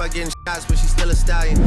by getting shots, but she's still a stallion.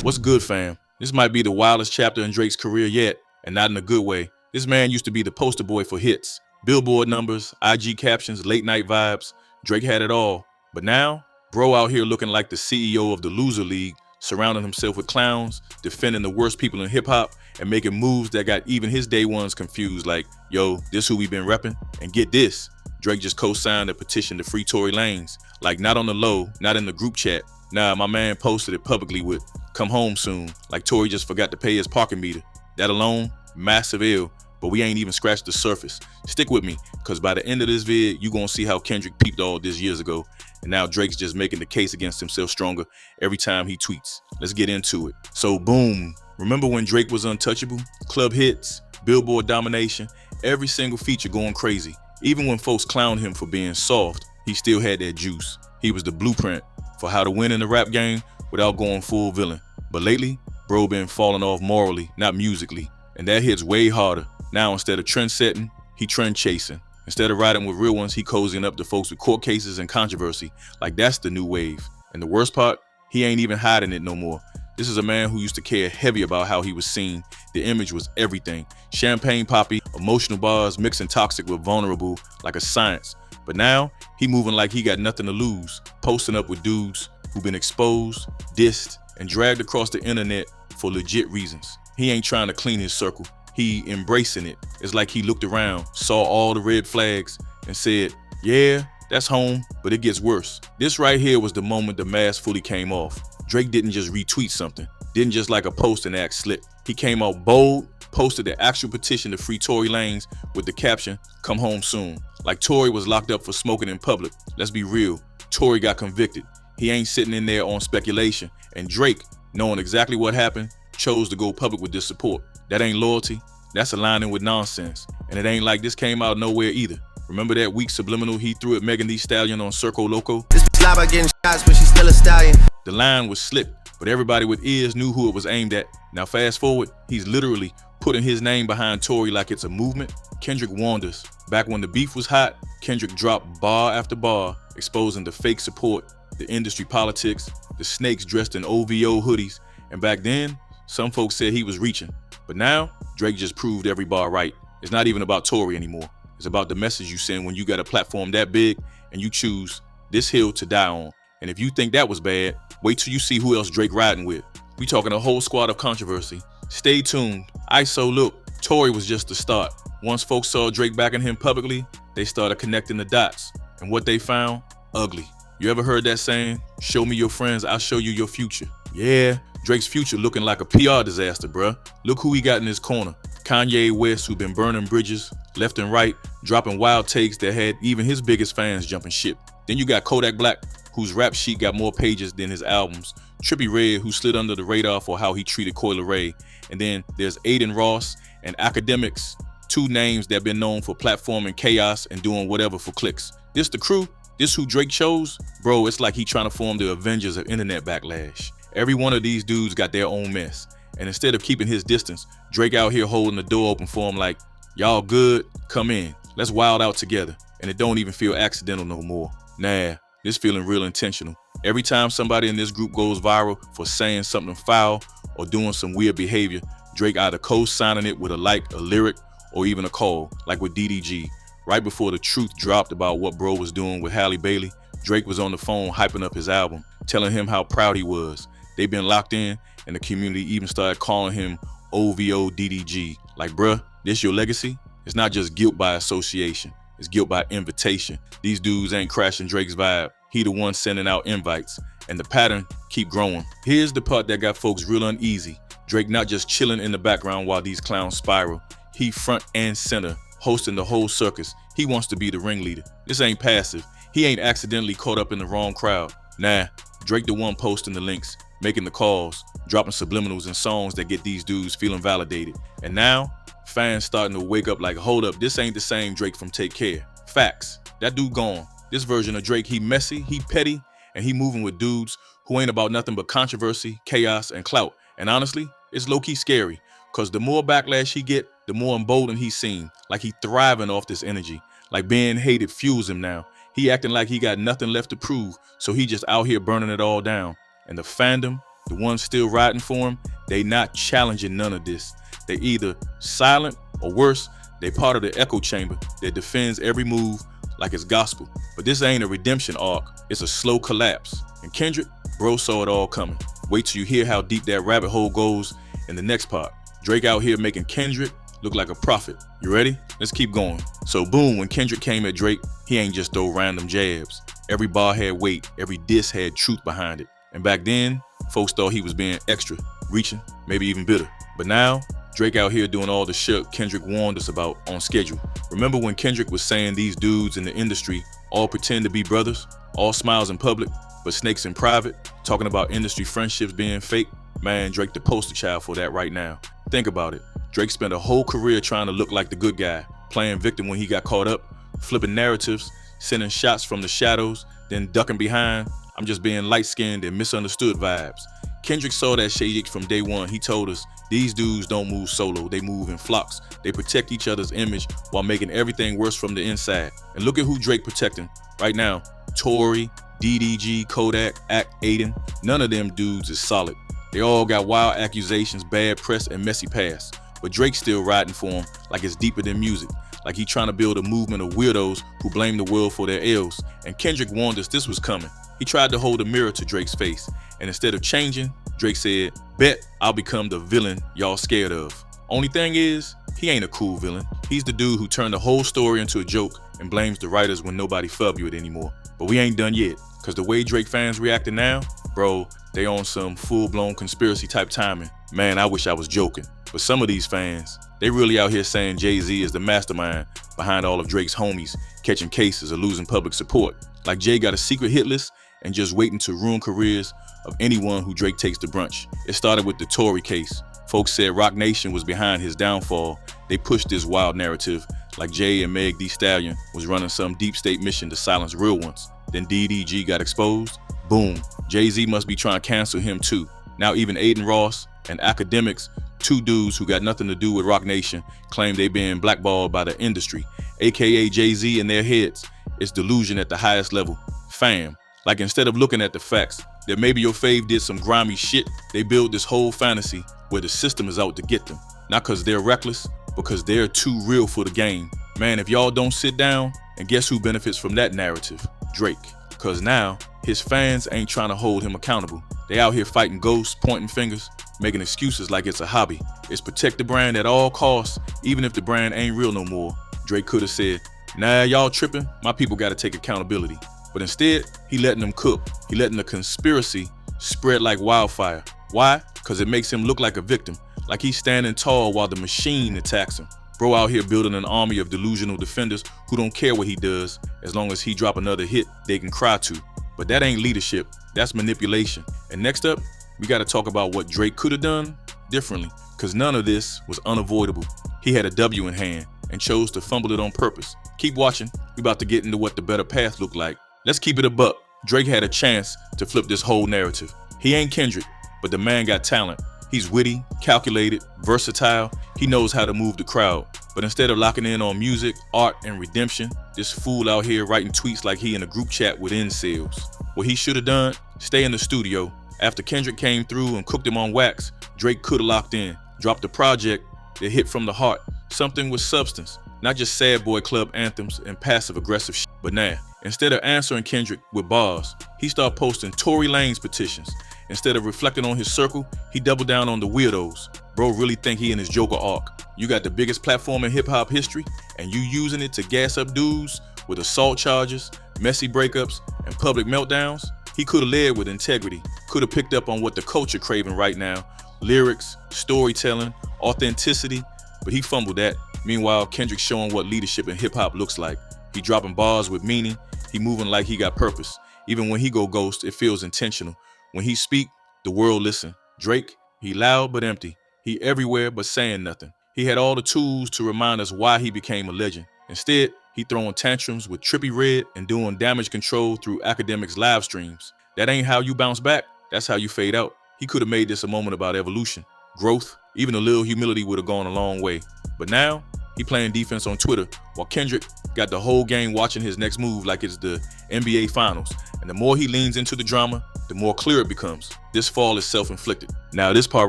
What's good, fam? This might be the wildest chapter in Drake's career yet, and not in a good way. This man used to be the poster boy for hits, Billboard numbers, IG captions, late night vibes. Drake had it all. But now, bro out here looking like the CEO of the loser league, surrounding himself with clowns, defending the worst people in hip hop, and making moves that got even his day ones confused like, yo, this who we been repping? And get this, Drake just co-signed a petition to free Tory Lanez. Like, not on the low, not in the group chat. Nah, my man posted it publicly with, come home soon, like Tory just forgot to pay his parking meter. That alone, massive ill, but we ain't even scratched the surface. Stick with me, cause by the end of this vid, you gonna see how Kendrick peeped all this years ago, and now Drake's just making the case against himself stronger every time he tweets. Let's get into it. So boom, remember when Drake was untouchable? Club hits, Billboard domination, every single feature going crazy. Even when folks clowned him for being soft, he still had that juice. He was the blueprint for how to win in the rap game without going full villain. But lately, bro been falling off morally, not musically. And that hits way harder. Now instead of trend setting, he trend chasing. Instead of riding with real ones, he cozying up to folks with court cases and controversy. Like that's the new wave. And the worst part, he ain't even hiding it no more. This is a man who used to care heavy about how he was seen. The image was everything. Champagne poppy, emotional bars, mixing toxic with vulnerable like a science. But now, he moving like he got nothing to lose, posting up with dudes who've been exposed, dissed, and dragged across the internet for legit reasons. He ain't trying to clean his circle. He embracing it. It's like he looked around, saw all the red flags, and said, yeah, that's home, but it gets worse. This right here was the moment the mask fully came off. Drake didn't just retweet something, didn't just like a post and act slick. He came out bold, posted the actual petition to free Tory Lanez with the caption, come home soon. Like Tory was locked up for smoking in public. Let's be real, Tory got convicted. He ain't sitting in there on speculation. And Drake, knowing exactly what happened, chose to go public with this support. That ain't loyalty, that's aligning with nonsense. And it ain't like this came out of nowhere either. Remember that weak subliminal he threw at Megan Thee Stallion on Circo Loco? This bitch lie by getting shots, but she's still a stallion. The line was slick, but everybody with ears knew who it was aimed at. Now fast forward, he's literally putting his name behind Tory like it's a movement. Kendrick warned us. Back when the beef was hot, Kendrick dropped bar after bar, exposing the fake support, the industry politics, the snakes dressed in OVO hoodies. And back then, some folks said he was reaching. But now, Drake just proved every bar right. It's not even about Tory anymore. It's about the message you send when you got a platform that big and you choose this hill to die on. And if you think that was bad, wait till you see who else Drake riding with. We talking a whole squad of controversy. Stay tuned. ISO look, Tory was just the start. Once folks saw Drake backing him publicly, they started connecting the dots. And what they found? Ugly. You ever heard that saying? Show me your friends, I'll show you your future. Yeah, Drake's future looking like a PR disaster, bruh. Look who he got in his corner. Kanye West, who been burning bridges left and right, dropping wild takes that had even his biggest fans jumping ship. Then you got Kodak Black, whose rap sheet got more pages than his albums. Trippie Redd, who slid under the radar for how he treated Coi Leray. And then there's Aiden Ross and Akademiks, two names that been known for platforming chaos and doing whatever for clicks. This the crew? This who Drake chose? Bro, it's like he trying to form the Avengers of internet backlash. Every one of these dudes got their own mess. And instead of keeping his distance, Drake out here holding the door open for him like, y'all good? Come in. Let's wild out together. And it don't even feel accidental no more. Nah, this feeling real intentional. Every time somebody in this group goes viral for saying something foul or doing some weird behavior, Drake either co-signing it with a like, a lyric, or even a call, like with DDG. Right before the truth dropped about what bro was doing with Halle Bailey, Drake was on the phone hyping up his album, telling him how proud he was. They've been locked in, and the community even started calling him OVO DDG. Like, bruh, this your legacy? It's not just guilt by association, it's guilt by invitation. These dudes ain't crashing Drake's vibe. He the one sending out invites, and the pattern keep growing. Here's the part that got folks real uneasy. Drake not just chilling in the background while these clowns spiral. He front and center, hosting the whole circus. He wants to be the ringleader. This ain't passive. He ain't accidentally caught up in the wrong crowd. Nah, Drake the one posting the links, making the calls, dropping subliminals and songs that get these dudes feeling validated. And now, fans starting to wake up like, hold up, this ain't the same Drake from Take Care. Facts, that dude gone. This version of Drake, he messy, he petty, and he moving with dudes who ain't about nothing but controversy, chaos, and clout. And honestly, it's low-key scary, cause the more backlash he get, the more emboldened he seem, like he thriving off this energy. Like being hated fuels him now. He acting like he got nothing left to prove, so he just out here burning it all down. And the fandom, the ones still riding for him, they not challenging none of this. They either silent or worse, they part of the echo chamber that defends every move like it's gospel. But this ain't a redemption arc, it's a slow collapse. And Kendrick, bro saw it all coming. Wait till you hear how deep that rabbit hole goes in the next part. Drake out here making Kendrick look like a prophet. You ready? Let's keep going. So boom, when Kendrick came at Drake, he ain't just throw random jabs. Every bar had weight, every diss had truth behind it. And back then, folks thought he was being extra, reaching, maybe even bitter. But now, Drake out here doing all the shit Kendrick warned us about on schedule. Remember when Kendrick was saying these dudes in the industry all pretend to be brothers, all smiles in public, but snakes in private, talking about industry friendships being fake? Man, Drake the poster child for that right now. Think about it. Drake spent a whole career trying to look like the good guy, playing victim when he got caught up, flipping narratives, sending shots from the shadows, then ducking behind "I'm just being light-skinned and misunderstood" vibes. Kendrick saw that shade from day one. He told us, these dudes don't move solo, they move in flocks. They protect each other's image while making everything worse from the inside. And look at who Drake protecting right now. Tory, DDG, Kodak, Aiden, none of them dudes is solid. They all got wild accusations, bad press, and messy past. But Drake's still riding for him like it's deeper than music, like he trying to build a movement of weirdos who blame the world for their ills. And Kendrick warned us this was coming. He tried to hold a mirror to Drake's face, and instead of changing, Drake said, "Bet I'll become the villain y'all scared of." Only thing is, he ain't a cool villain. He's the dude who turned the whole story into a joke and blames the writers when nobody felt you it anymore. But we ain't done yet, cause the way Drake fans reacting now, bro, they on some full-blown conspiracy type timing. Man, I wish I was joking. But some of these fans, they really out here saying Jay-Z is the mastermind behind all of Drake's homies catching cases or losing public support. Like Jay got a secret hit list and just waiting to ruin careers of anyone who Drake takes to brunch. It started with the Tory case. Folks said Roc Nation was behind his downfall. They pushed this wild narrative like Jay and Meg Thee Stallion was running some deep state mission to silence real ones. Then DDG got exposed. Boom, Jay-Z must be trying to cancel him too. Now even Aiden Ross and Akademiks, two dudes who got nothing to do with Roc Nation, claim they being blackballed by the industry, aka Jay-Z in their heads. It's delusion at the highest level. Fam, like instead of looking at the facts, that maybe your fave did some grimy shit, they build this whole fantasy where the system is out to get them. Not cause they're reckless, because they're too real for the game. Man, if y'all don't sit down, and guess who benefits from that narrative? Drake. Cause now, his fans ain't trying to hold him accountable. They out here fighting ghosts, pointing fingers, making excuses like it's a hobby. It's protect the brand at all costs, even if the brand ain't real no more. Drake could have said, "Nah, y'all tripping, my people gotta take accountability." But instead, he letting them cook. He letting the conspiracy spread like wildfire. Why? Cause it makes him look like a victim, like he's standing tall while the machine attacks him. Bro out here building an army of delusional defenders who don't care what he does, as long as he drop another hit they can cry to. But that ain't leadership, that's manipulation. And next up, we gotta talk about what Drake could have done differently, cause none of this was unavoidable. He had a W in hand and chose to fumble it on purpose. Keep watching, we about to get into what the better path looked like. Let's keep it a buck. Drake had a chance to flip this whole narrative. He ain't Kendrick, but the man got talent. He's witty, calculated, versatile. He knows how to move the crowd. But instead of locking in on music, art, and redemption, this fool out here writing tweets like he in a group chat with incels. What he should have done, stay in the studio. After Kendrick came through and cooked him on wax, Drake could have locked in, dropped a project that hit from the heart, something with substance, not just sad boy club anthems and passive aggressive shit. But nah, instead of answering Kendrick with bars, he started posting Tory Lanez petitions. Instead of reflecting on his circle, he doubled down on the weirdos. Bro really think he in his Joker arc. You got the biggest platform in hip-hop history, and you using it to gas up dudes with assault charges, messy breakups, and public meltdowns? He could have led with integrity, could have picked up on what the culture craving right now, lyrics, storytelling, authenticity, but he fumbled that. Meanwhile, Kendrick showing what leadership in hip-hop looks like. He dropping bars with meaning, he moving like he got purpose. Even when he go ghost, it feels intentional. When he speak, the world listen. Drake, he loud but empty. He everywhere but saying nothing. He had all the tools to remind us why he became a legend. Instead, he throwing tantrums with Trippie Redd and doing damage control through Akademiks live streams. That ain't how you bounce back, that's how you fade out. He could have made this a moment about evolution, growth, even a little humility would have gone a long way. But now, he playing defense on Twitter, while Kendrick got the whole gang watching his next move like it's the NBA Finals. And the more he leans into the drama, the more clear it becomes. This fall is self-inflicted. Now this part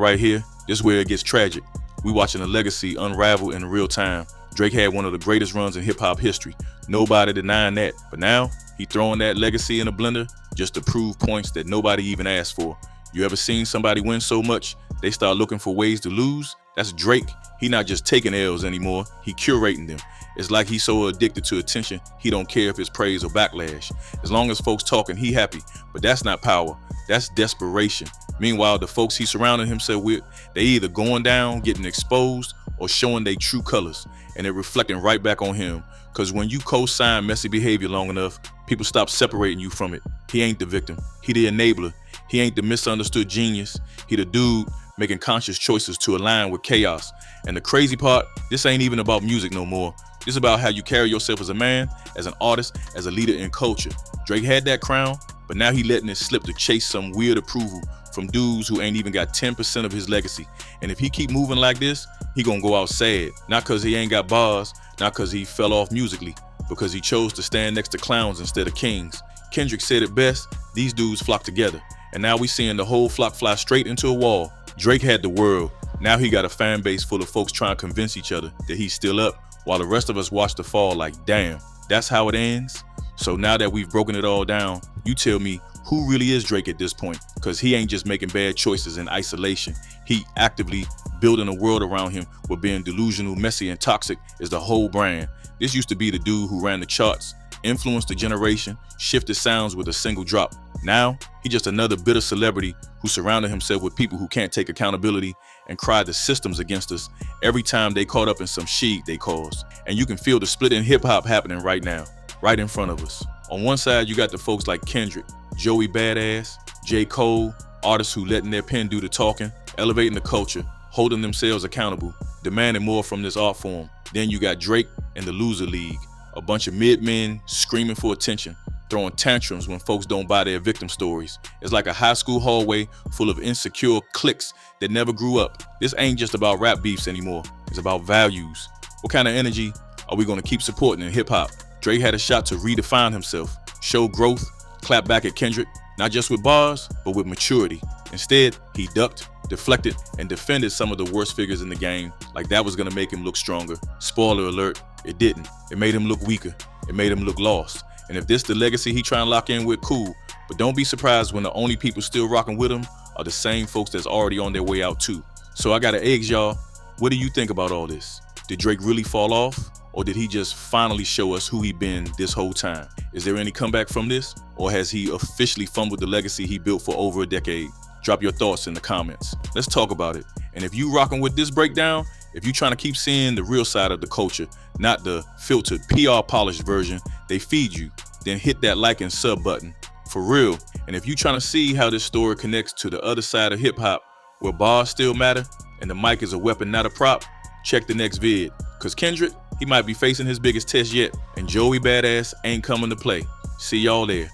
right here, this is where it gets tragic. We watching a legacy unravel in real time. Drake had one of the greatest runs in hip-hop history. Nobody denying that. But now, he throwing that legacy in a blender just to prove points that nobody even asked for. You ever seen somebody win so much, they start looking for ways to lose? That's Drake. He not just taking L's anymore, he curating them. It's like he's so addicted to attention, he don't care if it's praise or backlash. As long as folks talking, he happy. But that's not power, that's desperation. Meanwhile, the folks he surrounded himself with, they either going down, getting exposed, or showing their true colors. And they're reflecting right back on him. Cause when you co-sign messy behavior long enough, people stop separating you from it. He ain't the victim, he the enabler. He ain't the misunderstood genius, he the dude making conscious choices to align with chaos. And the crazy part, this ain't even about music no more. This is about how you carry yourself as a man, as an artist, as a leader in culture. Drake had that crown, but now he letting it slip to chase some weird approval from dudes who ain't even got 10% of his legacy. And if he keep moving like this, he gonna go out sad. Not cause he ain't got bars, not cause he fell off musically, because he chose to stand next to clowns instead of kings. Kendrick said it best, these dudes flock together. And now we seeing the whole flock fly straight into a wall. Drake had the world. Now he got a fan base full of folks trying to convince each other that he's still up, while the rest of us watch the fall like, damn, that's how it ends? So now that we've broken it all down, you tell me, who really is Drake at this point? Because he ain't just making bad choices in isolation. He actively building a world around him where being delusional, messy, and toxic is the whole brand. This used to be the dude who ran the charts, influenced a generation, shifted sounds with a single drop. Now, he just another bitter celebrity who surrounded himself with people who can't take accountability and cry the systems against us every time they caught up in some shit they caused. And you can feel the split in hip-hop happening right now, right in front of us. On one side, you got the folks like Kendrick, Joey Badass, J. Cole, artists who letting their pen do the talking, elevating the culture, holding themselves accountable, demanding more from this art form. Then you got Drake and the Loser League, a bunch of mid-men screaming for attention, throwing tantrums when folks don't buy their victim stories. It's like a high school hallway full of insecure cliques that never grew up. This ain't just about rap beefs anymore. It's about values. What kind of energy are we gonna keep supporting in hip hop? Drake had a shot to redefine himself, show growth, clap back at Kendrick, not just with bars, but with maturity. Instead, he ducked, deflected, and defended some of the worst figures in the game like that was gonna make him look stronger. Spoiler alert, it didn't. It made him look weaker. It made him look lost. And if this the legacy he trying to lock in with, cool. But don't be surprised when the only people still rocking with him are the same folks that's already on their way out too. So I gotta ask y'all, what do you think about all this? Did Drake really fall off? Or did he just finally show us who he been this whole time? Is there any comeback from this? Or has he officially fumbled the legacy he built for over a decade? Drop your thoughts in the comments. Let's talk about it. And if you rocking with this breakdown, if you trying to keep seeing the real side of the culture, not the filtered, PR polished version they feed you, then hit that like and sub button. For real. And if you trying to see how this story connects to the other side of hip hop, where bars still matter and the mic is a weapon, not a prop, check the next vid. Cause Kendrick, he might be facing his biggest test yet, and Joey Badass ain't coming to play. See y'all there.